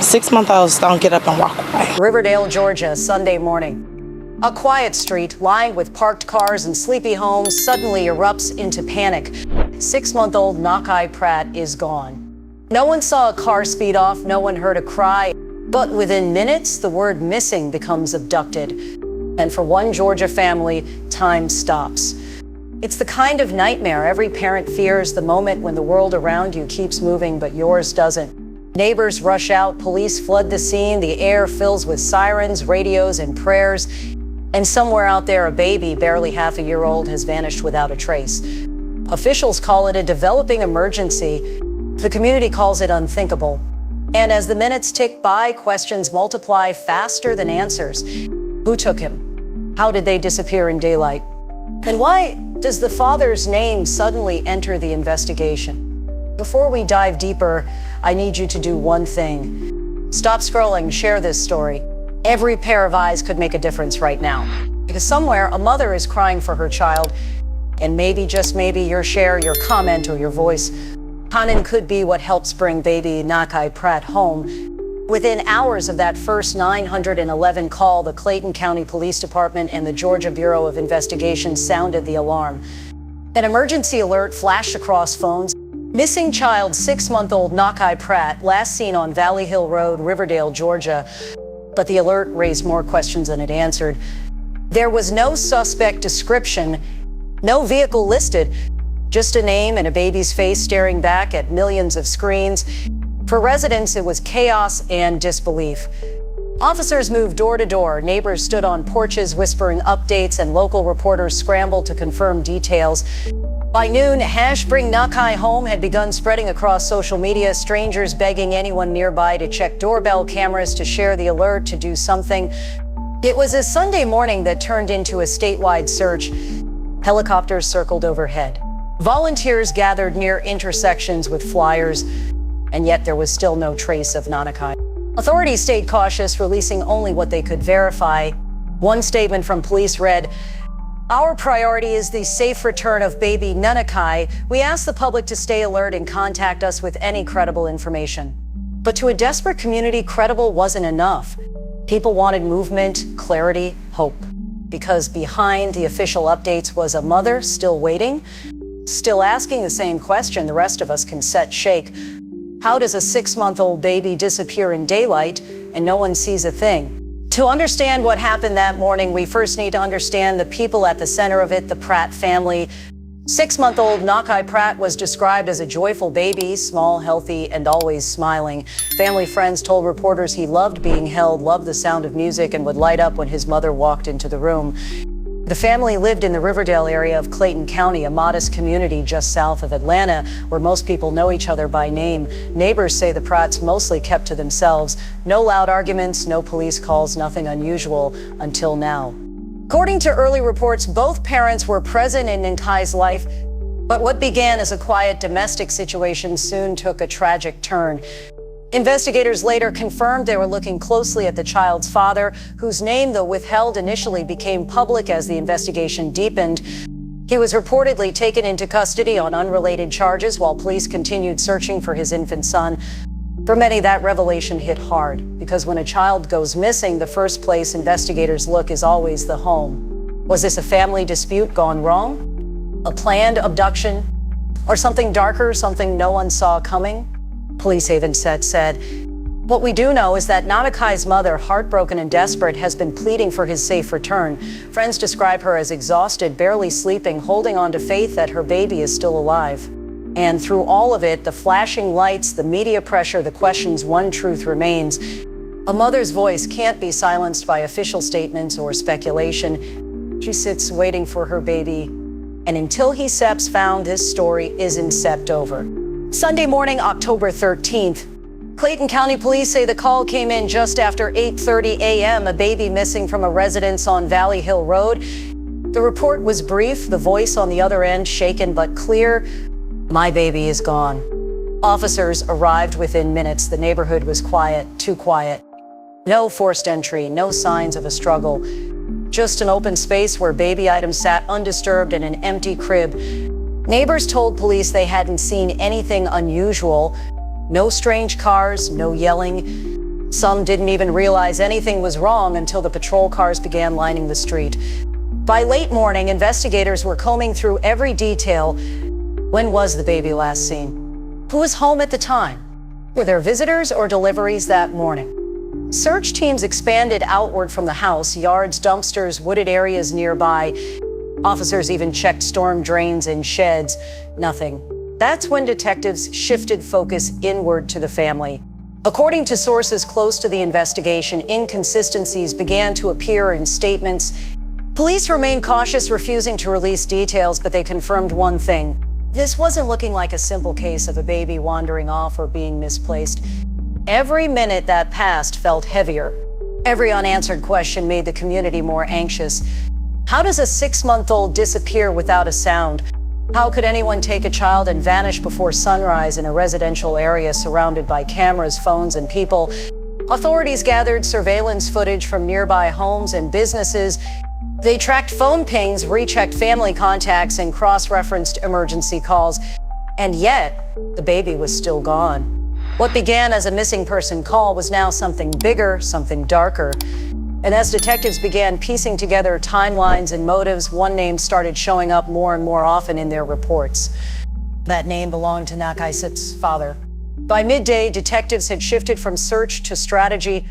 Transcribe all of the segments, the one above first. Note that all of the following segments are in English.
6-month-olds don't get up and walk away. Riverdale, Georgia, Sunday morning. A quiet street lined with parked cars and sleepy homes suddenly erupts into panic. 6-month-old Nnakai Pratt is gone. No one saw a car speed off, no one heard a cry, but within minutes, the word missing becomes abducted. And for one Georgia family, time stops. It's the kind of nightmare every parent fears, the moment when the world around you keeps moving, but yours doesn't. Neighbors rush out, police flood the scene, the air fills with sirens, radios, and prayers. And somewhere out there, a baby, barely half a year old, has vanished without a trace. Officials call it a developing emergency. The community calls it unthinkable. And as the minutes tick by, questions multiply faster than answers. Who took him? How did they disappear in daylight? And why does the father's name suddenly enter the investigation? Before we dive deeper, I need you to do one thing. Stop scrolling, share this story. Every pair of eyes could make a difference right now. Because somewhere, a mother is crying for her child, and maybe, just maybe, your share, your comment, or your voice could be what helps bring baby Nnakai Pratt home. Within hours of that first 911 call, the Clayton County Police Department and the Georgia Bureau of Investigation sounded the alarm. An emergency alert flashed across phones. Missing child 6-month-old Nnakai Pratt, last seen on Valley Hill Road, Riverdale, Georgia. But the alert raised more questions than it answered. There was no suspect description, no vehicle listed, just a name and a baby's face staring back at millions of screens. For residents, it was chaos and disbelief. Officers moved door to door, neighbors stood on porches whispering updates, and local reporters scrambled to confirm details. By noon, #Bring Nnakai Home had begun spreading across social media, strangers begging anyone nearby to check doorbell cameras, to share the alert, to do something. It was a Sunday morning that turned into a statewide search. Helicopters circled overhead. Volunteers gathered near intersections with flyers, and yet there was still no trace of Nnakai. Authorities stayed cautious, releasing only what they could verify. One statement from police read, "Our priority is the safe return of baby Nnakai. We ask the public to stay alert and contact us with any credible information." But to a desperate community, credible wasn't enough. People wanted movement, clarity, hope. Because behind the official updates was a mother still waiting, still asking the same question the rest of us can shake. How does a 6-month-old baby disappear in daylight and no one sees a thing? To understand what happened that morning, we first need to understand the people at the center of it, the Pratt family. 6-month-old Nnakai Pratt was described as a joyful baby, small, healthy, and always smiling. Family friends told reporters he loved being held, loved the sound of music, and would light up when his mother walked into the room. The family lived in the Riverdale area of Clayton County, a modest community just south of Atlanta, where most people know each other by name. Neighbors say the Pratts mostly kept to themselves. No loud arguments, no police calls, nothing unusual until now. According to early reports, both parents were present in Nnakai's life, but what began as a quiet domestic situation soon took a tragic turn. Investigators later confirmed they were looking closely at the child's father, whose name, though withheld initially, became public as the investigation deepened. He was reportedly taken into custody on unrelated charges while police continued searching for his infant son. For many, that revelation hit hard, because when a child goes missing, the first place investigators look is always the home. Was this a family dispute gone wrong? A planned abduction? Or something darker, something no one saw coming? Police even said, "What we do know is that Nnakai's mother, heartbroken and desperate, has been pleading for his safe return. Friends describe her as exhausted, barely sleeping, holding on to faith that her baby is still alive." And through all of it, the flashing lights, the media pressure, the questions, one truth remains. A mother's voice can't be silenced by official statements or speculation. She sits waiting for her baby. And until he steps found, this story isn't sept over. Sunday morning, October 13th. Clayton County Police say the call came in just after 8:30 a.m., a baby missing from a residence on Valley Hill Road. The report was brief, the voice on the other end shaken but clear. "My baby is gone." Officers arrived within minutes. The neighborhood was quiet, too quiet. No forced entry, no signs of a struggle. Just an open space where baby items sat undisturbed in an empty crib. Neighbors told police they hadn't seen anything unusual. No strange cars, no yelling. Some didn't even realize anything was wrong until the patrol cars began lining the street. By late morning, investigators were combing through every detail. When was the baby last seen? Who was home at the time? Were there visitors or deliveries that morning? Search teams expanded outward from the house, yards, dumpsters, wooded areas nearby. Officers even checked storm drains and sheds. Nothing. That's when detectives shifted focus inward to the family. According to sources close to the investigation, inconsistencies began to appear in statements. Police remained cautious, refusing to release details, but they confirmed one thing. This wasn't looking like a simple case of a baby wandering off or being misplaced. Every minute that passed felt heavier. Every unanswered question made the community more anxious. How does a 6-month-old disappear without a sound? How could anyone take a child and vanish before sunrise in a residential area surrounded by cameras, phones, and people? Authorities gathered surveillance footage from nearby homes and businesses. They tracked phone pings, rechecked family contacts, and cross-referenced emergency calls. And yet, the baby was still gone. What began as a missing person call was now something bigger, something darker. And as detectives began piecing together timelines and motives, one name started showing up more and more often in their reports. That name belonged to Nnakai Pratt's father. By midday, detectives had shifted from search to strategy.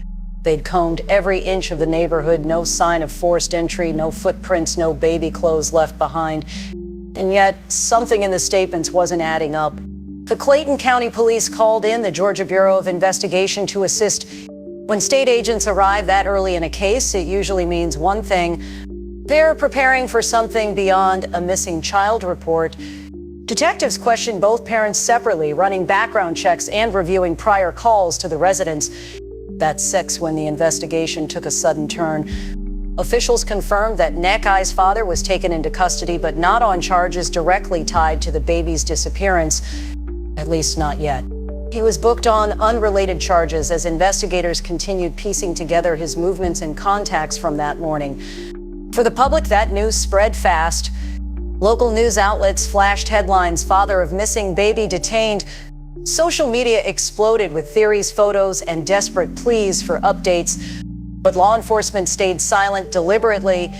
They'd combed every inch of the neighborhood, no sign of forced entry, no footprints, no baby clothes left behind. And yet, something in the statements wasn't adding up. The Clayton County Police called in the Georgia Bureau of Investigation to assist. When state agents arrive that early in a case, it usually means one thing. They're preparing for something beyond a missing child report. Detectives questioned both parents separately, running background checks and reviewing prior calls to the residents. That's 6 when the investigation took a sudden turn. Officials confirmed that Nnakai's father was taken into custody, but not on charges directly tied to the baby's disappearance. At least not yet. He was booked on unrelated charges as investigators continued piecing together his movements and contacts from that morning. For the public, that news spread fast. Local news outlets flashed headlines, "Father of missing baby detained." Social media exploded with theories, photos, and desperate pleas for updates. But law enforcement stayed silent deliberately.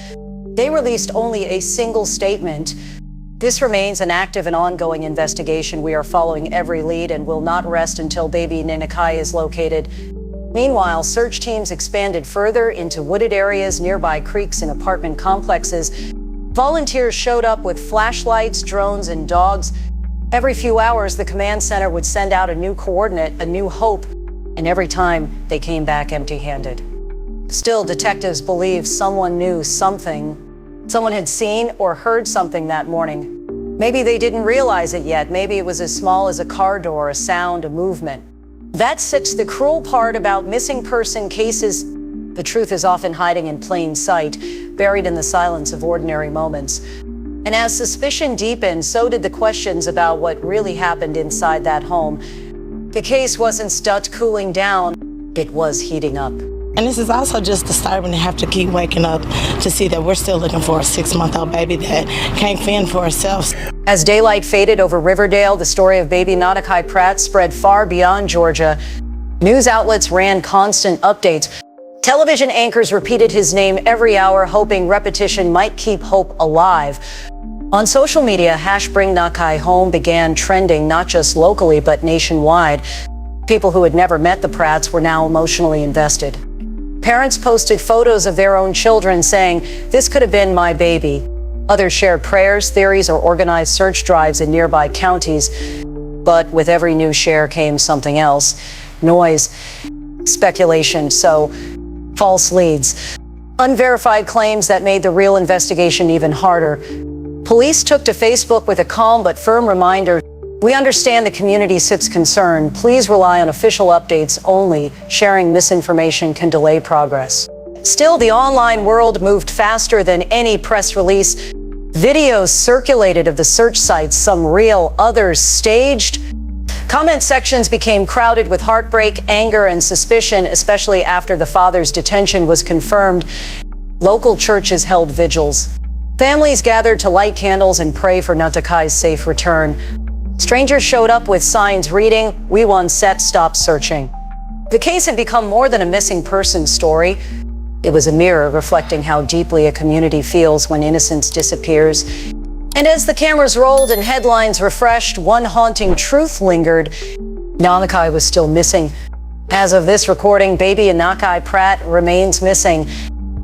They released only a single statement. This remains an active and ongoing investigation. We are following every lead and will not rest until baby Nnakai is located. Meanwhile, search teams expanded further into wooded areas, nearby creeks, and apartment complexes. Volunteers showed up with flashlights, drones, and dogs. Every few hours, the command center would send out a new coordinate, a new hope, and every time they came back empty-handed. Still, detectives believe someone knew something. Someone had seen or heard something that morning. Maybe they didn't realize it yet. Maybe it was as small as a car door, a sound, a movement. That sits the cruel part about missing person cases. The truth is often hiding in plain sight, buried in the silence of ordinary moments. And as suspicion deepened, so did the questions about what really happened inside that home. The case wasn't stuck cooling down, it was heating up. And this is also just disturbing to have to keep waking up to see that we're still looking for a 6-month-old baby that can't fend for herself. As daylight faded over Riverdale, the story of baby Nnakai Pratt spread far beyond Georgia. News outlets ran constant updates. Television anchors repeated his name every hour, hoping repetition might keep hope alive. On social media, #BringNnakai began trending not just locally, but nationwide. People who had never met the Pratts were now emotionally invested. Parents posted photos of their own children saying, "This could have been my baby." Others shared prayers, theories, or organized search drives in nearby counties. But with every new share came something else. Noise, speculation, so false leads. Unverified claims that made the real investigation even harder. Police took to Facebook with a calm but firm reminder, "We understand the community sits concerned. Please rely on official updates only. Sharing misinformation can delay progress." Still, the online world moved faster than any press release. Videos circulated of the search sites, some real, others staged. Comment sections became crowded with heartbreak, anger, and suspicion, especially after the father's detention was confirmed. Local churches held vigils. Families gathered to light candles and pray for Nnakai's safe return. Strangers showed up with signs reading, "We want set, stop searching." The case had become more than a missing person story. It was a mirror reflecting how deeply a community feels when innocence disappears. And as the cameras rolled and headlines refreshed, one haunting truth lingered. Nnakai was still missing. As of this recording, baby Nnakai Pratt remains missing.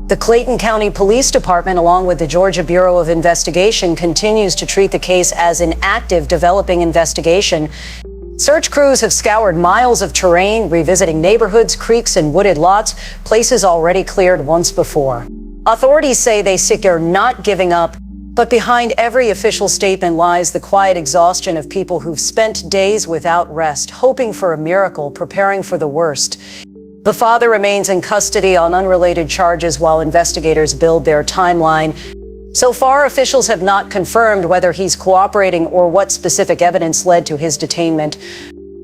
The Clayton County Police Department, along with the Georgia Bureau of Investigation, continues to treat the case as an active, developing investigation. Search crews have scoured miles of terrain, revisiting neighborhoods, creeks, and wooded lots, places already cleared once before. Authorities say they are not giving up, but behind every official statement lies the quiet exhaustion of people who've spent days without rest, hoping for a miracle, preparing for the worst. The father remains in custody on unrelated charges while investigators build their timeline. So far, officials have not confirmed whether he's cooperating or what specific evidence led to his detainment.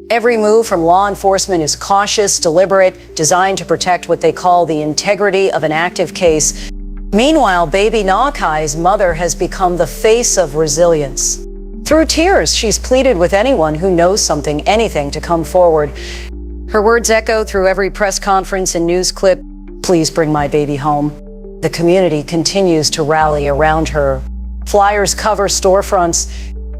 Every move from law enforcement is cautious, deliberate, designed to protect what they call the integrity of an active case. Meanwhile, baby Nnakai's mother has become the face of resilience. Through tears, she's pleaded with anyone who knows something, anything, to come forward. Her words echo through every press conference and news clip, "Please bring my baby home." The community continues to rally around her. Flyers cover storefronts,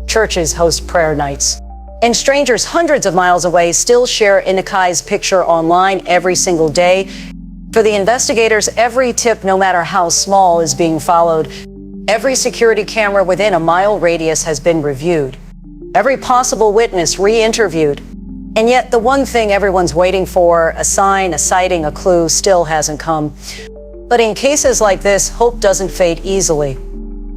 churches host prayer nights, and strangers hundreds of miles away still share Nnakai's picture online every single day. For the investigators, every tip, no matter how small, is being followed. Every security camera within a mile radius has been reviewed. Every possible witness re-interviewed. And yet the one thing everyone's waiting for, a sign, a sighting, a clue, still hasn't come. But in cases like this, hope doesn't fade easily,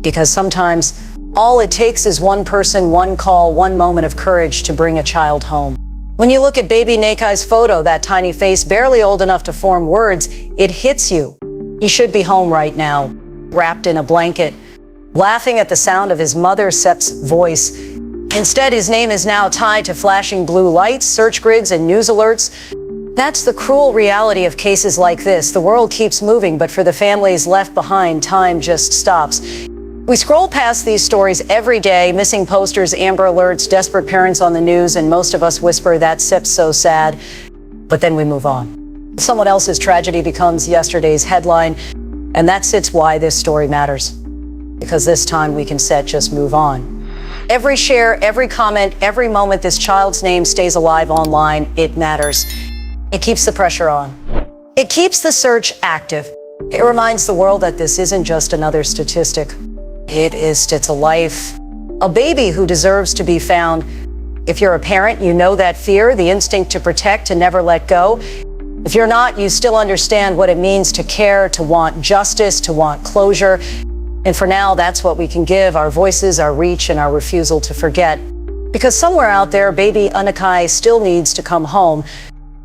because sometimes all it takes is one person, one call, one moment of courage to bring a child home. When you look at baby Nnakai's photo, that tiny face barely old enough to form words, it hits you. He should be home right now, wrapped in a blanket, laughing at the sound of his mother Sep's voice. Instead, his name is now tied to flashing blue lights, search grids, and news alerts. That's the cruel reality of cases like this. The world keeps moving, but for the families left behind, time just stops. We scroll past these stories every day, missing posters, Amber Alerts, desperate parents on the news, and most of us whisper, "That Sep's so sad." But then we move on. Someone else's tragedy becomes yesterday's headline, and that's why this story matters. Because this time we can just move on. Every share, every comment, every moment this child's name stays alive online, it matters. It keeps the pressure on. It keeps the search active. It reminds the world that this isn't just another statistic. It's a life, a baby who deserves to be found. If you're a parent, you know that fear, the instinct to protect, to never let go. If you're not, you still understand what it means to care, to want justice, to want closure. And for now, that's what we can give: our voices, our reach, and our refusal to forget. Because somewhere out there, baby Nnakai still needs to come home.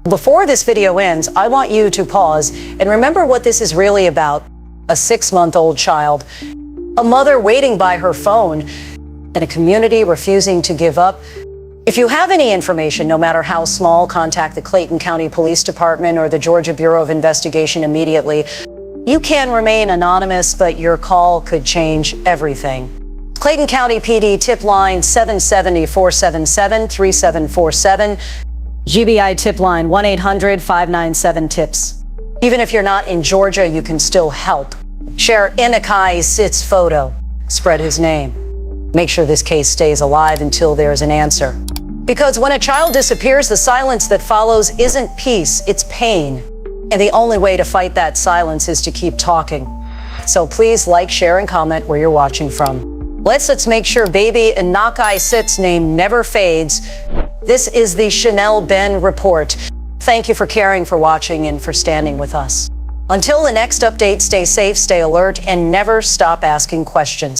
Before this video ends, I want you to pause and remember what this is really about: a 6-month-old child, a mother waiting by her phone, and a community refusing to give up. If you have any information, no matter how small, contact the Clayton County Police Department or the Georgia Bureau of Investigation immediately. You can remain anonymous, but your call could change everything. Clayton County PD tip line 770-477-3747. GBI tip line 1-800-597-TIPS. Even if you're not in Georgia, you can still help. Share Nnakai's photo. Spread his name. Make sure this case stays alive until there's an answer. Because when a child disappears, the silence that follows isn't peace, it's pain. And the only way to fight that silence is to keep talking. So please like, share, and comment where you're watching from. Let's make sure baby Nnakai's name never fades. This is the Shanel Ben Report. Thank you for caring, for watching, and for standing with us. Until the next update, stay safe, stay alert, and never stop asking questions.